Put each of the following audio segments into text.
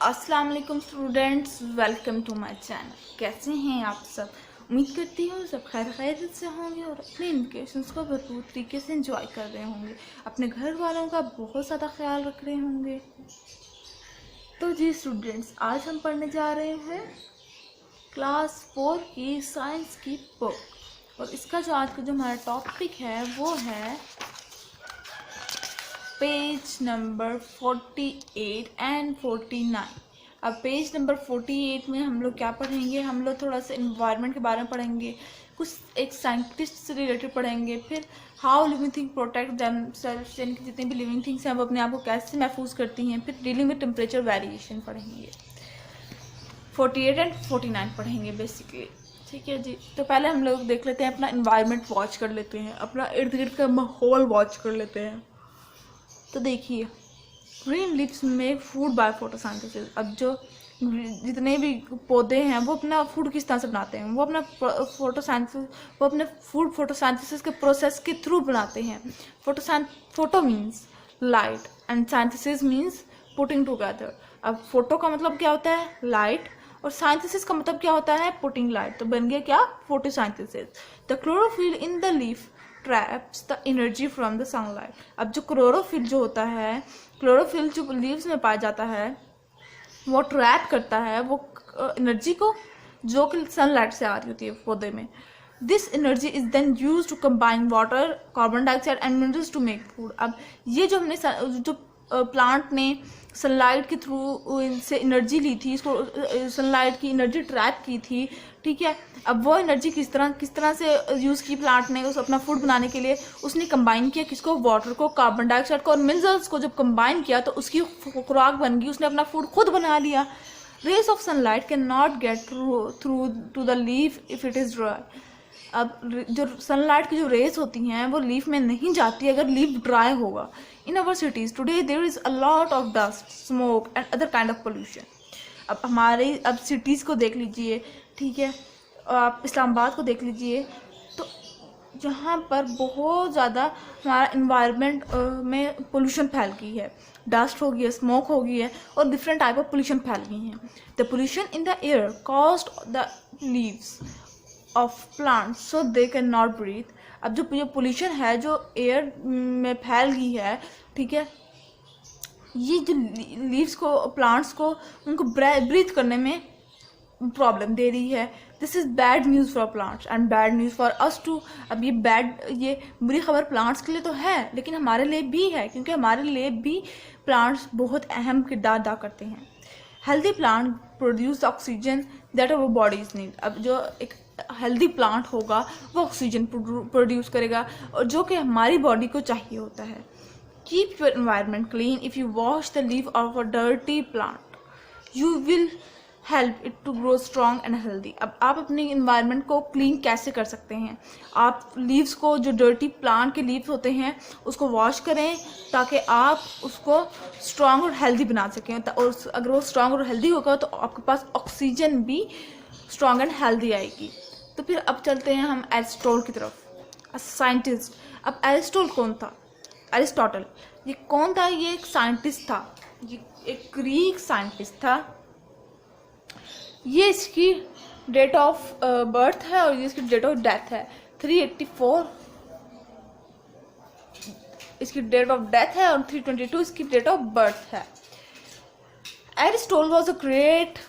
अस्सलाम वालेकुम students, welcome to my channel. कैसे हैं आप सब? उम्मीद करती हूँ सब खैरियत से होंगे और अपने एजुकेशंस को भरपूर तरीके से एंजॉय कर रहे होंगे, अपने घर वालों का बहुत ज़्यादा ख्याल रख रहे होंगे। तो जी स्टूडेंट्स, आज हम पढ़ने जा रहे हैं क्लास 4 की साइंस की बुक, और इसका जो आज का जो हमारा टॉपिक है वो है पेज नंबर 48 एंड 49। अब पेज नंबर 48 में हम लोग क्या पढ़ेंगे? हम लोग थोड़ा सा इन्वायरमेंट के बारे में पढ़ेंगे, कुछ एक साइंटिस्ट से रिलेटेड पढ़ेंगे, फिर how living thing protect themselves, यानी कि जितनी भी लिविंग थिंग्स हैं वो अपने आप को कैसे महफूज करती हैं, फिर डीलिंग विद टेम्परेचर वेरिएशन पढ़ेंगे। 48 एंड 49 पढ़ेंगे बेसिकली। ठीक है जी, तो पहले हम लोग देख लेते हैं, अपना इन्वायरमेंट वॉच कर लेते हैं, अपना इर्द गिर्द का माहौल वॉच कर लेते हैं। तो देखिए, ग्रीन लीव्स में फूड बाय फोटोसिंथेसिस। अब जो जितने भी पौधे हैं वो अपना फूड किस तरह से बनाते हैं? वो अपना फूड फोटोसिंथेसिस के प्रोसेस के थ्रू बनाते हैं। Photo means light and synthesis means putting together. अब फोटो का मतलब क्या होता है? लाइट, और साइंथिसिस का मतलब क्या होता है? Putting light. तो बन गया क्या? Photosynthesis. The chlorophyll in the leaf traps the energy from the sunlight. अब जो क्लोरोफिल जो होता है, क्लोरोफिल जो लीव्स में पाया जाता है, वो ट्रैप करता है वो एनर्जी को जो कि सनलाइट से आ रही होती है पौधे में। This energy is then use to combine water, carbon dioxide and minerals to make food. अब ये जो हमने जो प्लांट ने सनलाइट के थ्रू इनसे एनर्जी ली थी, इसको सनलाइट की एनर्जी ट्रैप की थी, ठीक है। अब वो एनर्जी किस तरह से यूज़ की प्लांट ने उस अपना फूड बनाने के लिए? उसने कंबाइन किया किसको? वाटर को, कार्बन डाइऑक्साइड को और मिनरल्स को। जब कंबाइन किया तो उसकी खुराक बन गई, उसने अपना फूड खुद बना लिया। Rays of sunlight can not get through to the leaf if it is dry. अब जो सनलाइट की जो रेस होती हैं वो लीफ में नहीं जाती अगर लीफ ड्राई होगा। In our cities today there is a lot of dust, smoke and other kind of pollution. अब सिटीज़ को देख लीजिए, ठीक है, आप इस्लामाबाद को देख लीजिए, तो जहाँ पर बहुत ज़्यादा हमारा इन्वायरमेंट में पोल्यूशन फैल गई है, डस्ट हो गई है, स्मोक हो गई है और डिफरेंट टाइप ऑफ पोल्यूशन फैल गई हैं। The pollution in the air caused the leaves of plants so they can not breathe. अब जो पोल्यूशन है जो एयर में फैल गई है, ठीक है, ये जो लीव्स को, प्लांट्स को, उनको ब्रीथ करने में प्रॉब्लम दे रही है। This is bad news for plants and bad news for us too. अब ये बुरी खबर प्लांट्स के लिए तो है, लेकिन हमारे लिए भी है, क्योंकि हमारे लिए भी प्लांट्स बहुत अहम किरदार अदा करते हैं। Healthy plant produce oxygen that our bodies need. अब जो एक हेल्दी प्लांट होगा वो ऑक्सीजन प्रोड्यूस करेगा और जो कि हमारी बॉडी को चाहिए होता है। Keep your environment clean. If you wash the leaf of a dirty plant you will help it to grow strong and healthy. अब आप अपने इन्वायरमेंट को क्लीन कैसे कर सकते हैं? आप लीव्स को, जो डर्टी प्लांट के लीव्स होते हैं, उसको वॉश करें ताकि आप उसको स्ट्रॉन्ग और हेल्दी बना सकें। और अगर वो स्ट्रॉन्ग और हेल्दी होगा तो आपके पास ऑक्सीजन भी स्ट्रॉन्ग एंड हेल्दी आएगी। तो फिर अब चलते हैं हम एरिस्टोटल की तरफ, साइंटिस्ट। अब एरिस्टोटल कौन था? एरिस्टोटल ये कौन था? ये एक साइंटिस्ट था, ये एक ग्रीक साइंटिस्ट था। ये इसकी डेट ऑफ बर्थ है और ये इसकी डेट ऑफ डेथ है 384 इसकी डेट ऑफ डेथ है और 322 इसकी डेट ऑफ बर्थ है। Aristotle was a great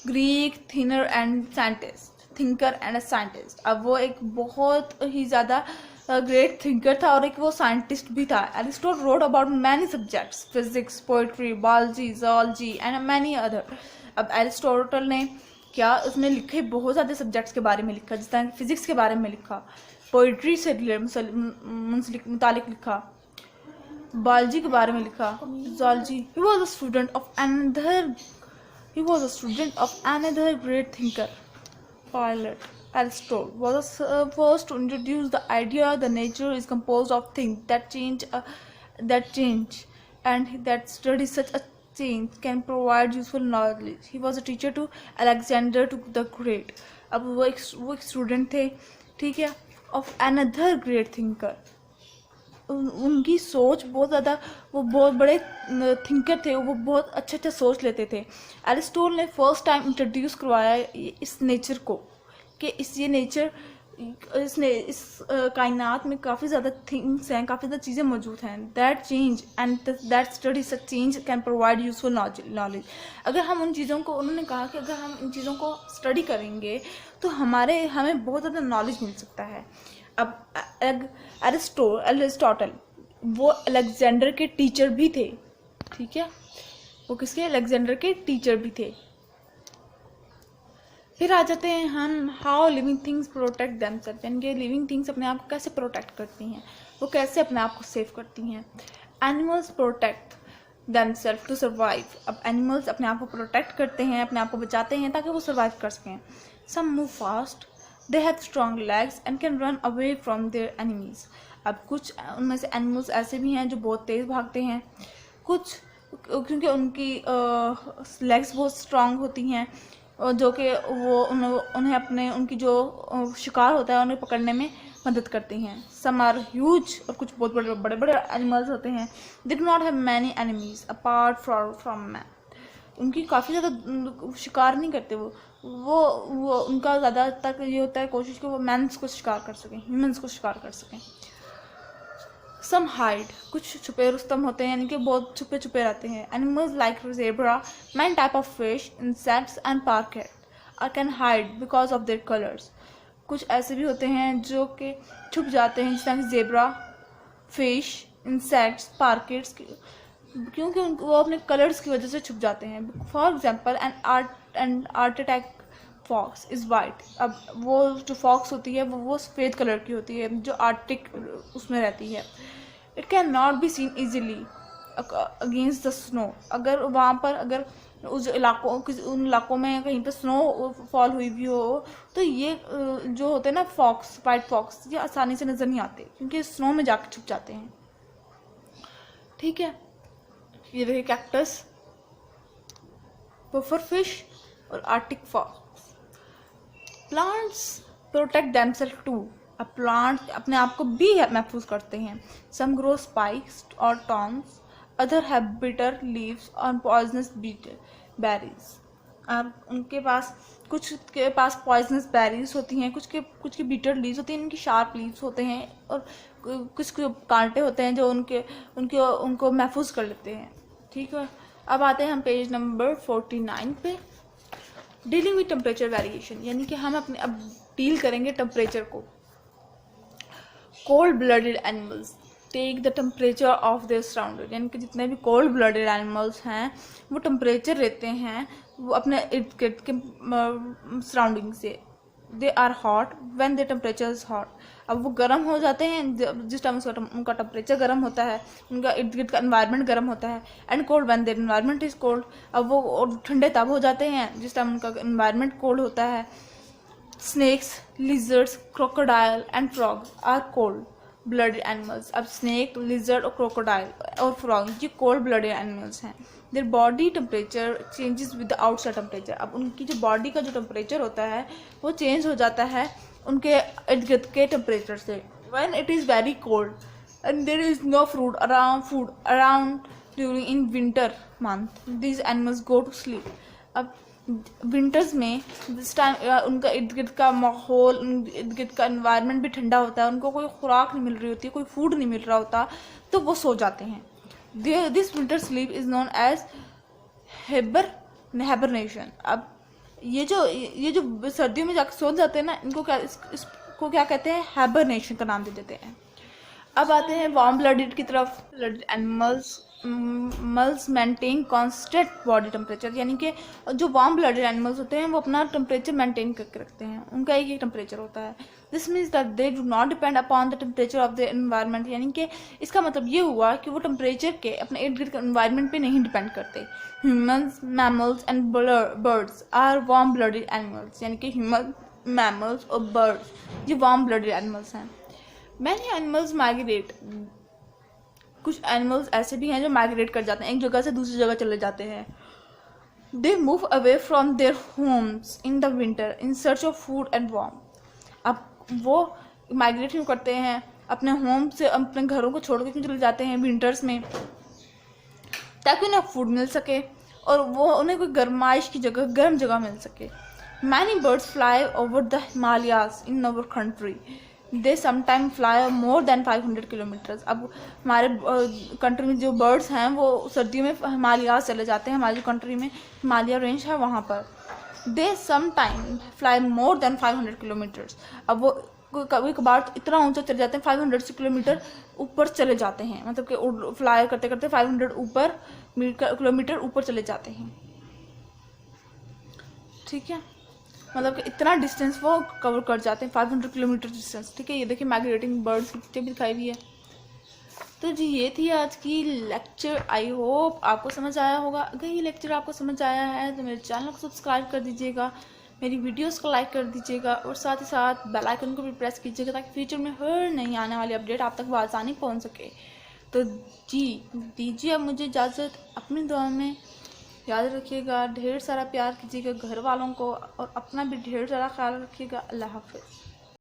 Greek thinker and scientist. अब वो एक बहुत ही ज़्यादा ग्रेट थिंकर था और एक वो साइंटिस्ट भी था। Aristotle road about many subjects, physics, poetry, biology, zoology and many other. अब एरिस्टोटल ने क्या, उसने लिखे बहुत ज़्यादा सब्जेक्ट्स के बारे में लिखा, जिस तरह फिजिक्स के बारे में लिखा, पोइट्री से मुतालिक लिखा, बायोलॉजी के बारे में लिखा, zoology. He was a student of another great thinker, Pilate. Aristotle was the first to introduce the idea that nature is composed of things that change, and that study such a change can provide useful knowledge. He was a teacher to Alexander the Great. अब वो एक student थे, ठीक है, of another great thinker, उनकी सोच बहुत ज़्यादा, वो बहुत बड़े थिंकर थे, वो बहुत अच्छा सोच लेते थे। एरिस्टोटल ने फर्स्ट टाइम इंट्रोड्यूस करवाया इस नेचर को, कि ये नेचर, इस कायनात में काफ़ी ज़्यादा थिंग्स हैं, काफ़ी ज़्यादा चीज़ें मौजूद हैं। That change and that study such change can provide useful knowledge. अगर हम उन चीज़ों को, उन्होंने कहा कि अगर हम इन चीज़ों को स्टडी करेंगे तो हमें बहुत ज़्यादा नॉलेज मिल सकता है। अब एरिस्टोटल वो अलेक्जेंडर के टीचर भी थे, ठीक है, वो किसके, अलेक्जेंडर के टीचर भी थे। फिर आ जाते हैं हम how living things protect themselves, यानी कि लिविंग थिंग्स अपने आप को कैसे प्रोटेक्ट करती हैं, वो कैसे अपने आप को सेव करती हैं। Animals protect themselves to survive. अब एनिमल्स अपने आप को प्रोटेक्ट करते हैं, अपने आप को बचाते हैं ताकि वो सर्वाइव कर सकें। Some move fast, they have strong legs and can run away from their enemies. अब कुछ उनमें से एनिमल्स ऐसे भी हैं जो बहुत तेज़ भागते हैं, कुछ क्योंकि उनकी लेग्स बहुत स्ट्रॉन्ग होती हैं, जो कि वो उन्हें अपने उनकी जो शिकार होता है उन्हें पकड़ने में मदद करती हैं। सम आर ह्यूज, और कुछ बहुत बड़े बड़े एनिमल्स होते हैं। They do not have many enemies apart from man. उनकी काफ़ी ज़्यादा शिकार नहीं करते वो उनका ज़्यादा तक ये होता है कोशिश कि वो मैंस को शिकार कर सकें, ह्यूमंस को शिकार कर सकें। सम हाइड, कुछ छुपे रुस्तम होते हैं, यानी कि बहुत छुपे छुपे रहते हैं। Animals like zebra, many type of fish, insects and parakeet are can hide because of their colours. कुछ ऐसे भी होते हैं जो कि छुप जाते हैं, जिस तरह कि ज़ेब्रा, फिश, इंसेक्ट्स, पार्केट्स, क्योंकि वो अपने कलर्स की वजह से छुप जाते हैं। For example an arctic fox is white. अब वो जो फॉक्स होती है वो सफ़ेद कलर की होती है, जो आर्टिक उसमें रहती है। It can not be seen easily against the snow. अगर वहाँ पर, अगर उस उन इलाकों में कहीं पर स्नो फॉल हुई भी हो, तो ये जो होते हैं ना फॉक्स, वाइट फॉक्स, ये आसानी से नज़र नहीं आते क्योंकि स्नो में जाकर छुप जाते हैं, ठीक है। ये देखिए कैक्टस, पफर फिश और arctic fox. Plants protect themselves too. अब प्लांट अपने आप को भी महफूज करते हैं। सम ग्रो स्पाइक्स और Tons, other have bitter leaves और पॉइजनस बेरीज। अब उनके पास, कुछ के पास पॉइजनस बेरीज होती हैं, कुछ की बिटर लीव्स होती हैं, इनकी शार्प लीव्स होते हैं, और कुछ कांटे होते हैं जो उनको महफूज कर लेते हैं, ठीक है। अब आते हैं हम पेज नंबर 49 पे। डीलिंग विद टेम्परेचर वेरिएशन, यानी कि हम अपने अब डील करेंगे टेम्परेचर को। Cold blooded animals take the temperature of their surrounding, यानी कि जितने भी कोल्ड ब्लडेड एनिमल्स हैं वो टेम्परेचर लेते हैं वो अपने इर्द गिर्द के सराउंडिंग से। They are hot when their temperature is hot. अब वो गर्म हो जाते हैं जिस टाइम उनका टेम्परेचर गर्म होता है, उनका इर्द गिर्द का एनवायरनमेंट गर्म होता है। And cold when their environment is cold. अब वो ठंडे तब हो जाते हैं जिस टाइम उनका एनवायरनमेंट कोल्ड होता है। Snakes, lizards, crocodile and frog are cold blooded animals. अब स्नेक, लिजर्ड और क्रोकोडाइल और फ्रॉग ये कोल्ड ब्लडेड एनिमल्स हैं। Their body temperature changes with the outside temperature. अब उनकी जो बॉडी का जो टेम्परेचर होता है वो चेंज हो जाता है उनके इर्द गिर्द के टेम्परेचर से। When it is very cold and there is no food around during in winter month, these animals go to sleep. अब विंटर्स में जिस टाइम उनका इर्द गिर्द का माहौल, इर्द गिर्द का एनवायरनमेंट भी ठंडा होता है, उनको कोई खुराक नहीं मिल रही होती, कोई फूड नहीं मिल रहा होता, तो वो सो जाते हैं। This winter sleep is known as hibernation. अब ये जो सर्दियों में जाकर सो जाते हैं ना, इसको क्या कहते हैं, हाइबरनेशन का नाम दे देते हैं। अब आते हैं वार्म ब्लडेड की तरफ। Blooded animals maintain constant body temperature, यानी कि जो वार्म ब्लडेड एनिमल्स होते हैं वो अपना टेम्परेचर मेंटेन करके रखते हैं, उनका एक ही टेम्परेचर होता है। This means that they do not depend upon the temperature of the environment, यानी कि इसका मतलब ये हुआ कि वो टेम्परेचर के अपने इर्द गिर्द के एनवायरनमेंट पे नहीं डिपेंड करते। Humans, mammals and birds are warm blooded animals, यानी कि ह्यूमन, मैमल्स और बर्ड्स ये वार्म ब्लडेड एनिमल्स हैं। Many animals migrate. कुछ एनिमल्स ऐसे भी हैं जो माइग्रेट कर जाते हैं, एक जगह से दूसरी जगह चले जाते हैं। They move away from their homes in the winter in search of food and warm. अब वो माइग्रेट क्यों करते हैं, अपने होम से, अपने घरों को छोड़ के क्यों चले जाते हैं विंटर्स में, ताकि उन्हें फूड मिल सके और वो उन्हें कोई गर्माइश की जगह, गर्म जगह मिल सके। Many birds fly over the Himalayas in our country, they sometime fly more than 500 kilometres. अब हमारे कंट्री में जो बर्ड्स हैं वो सर्दियों में हिमालयाज चले जाते हैं, हमारी जो कंट्री में हिमालय रेंज है वहाँ पर। They sometime fly more than 500 kilometres. अब वो कभी कभार इतना ऊंचा चले जाते हैं, 500 किलोमीटर ऊपर चले जाते हैं, मतलब कि फ्लाई करते करते 500 किलोमीटर ऊपर चले जाते हैं। ठीक है, मतलब कि इतना डिस्टेंस वो कवर कर जाते हैं, 500 किलोमीटर डिस्टेंस। ठीक है, ये देखिए माइग्रेटिंग बर्ड्स की पिक्चर भी दिखाई हुई है। तो जी ये थी आज की लेक्चर। आई होप आपको समझ आया होगा। अगर ये लेक्चर आपको समझ आया है तो मेरे चैनल को सब्सक्राइब कर दीजिएगा, मेरी वीडियोस को लाइक कर दीजिएगा और साथ ही साथ बेल आइकन को भी प्रेस कीजिएगा, ताकि फ्यूचर में हर नई आने वाली अपडेट आप तक आसानी पहुंच सके। तो जी दीजिए अब मुझे इजाज़त। अपनी दुआ में याद रखिएगा, ढेर सारा प्यार कीजिएगा घर वालों को और अपना भी ढेर सारा ख्याल रखिएगा। अल्लाह हाफिज़।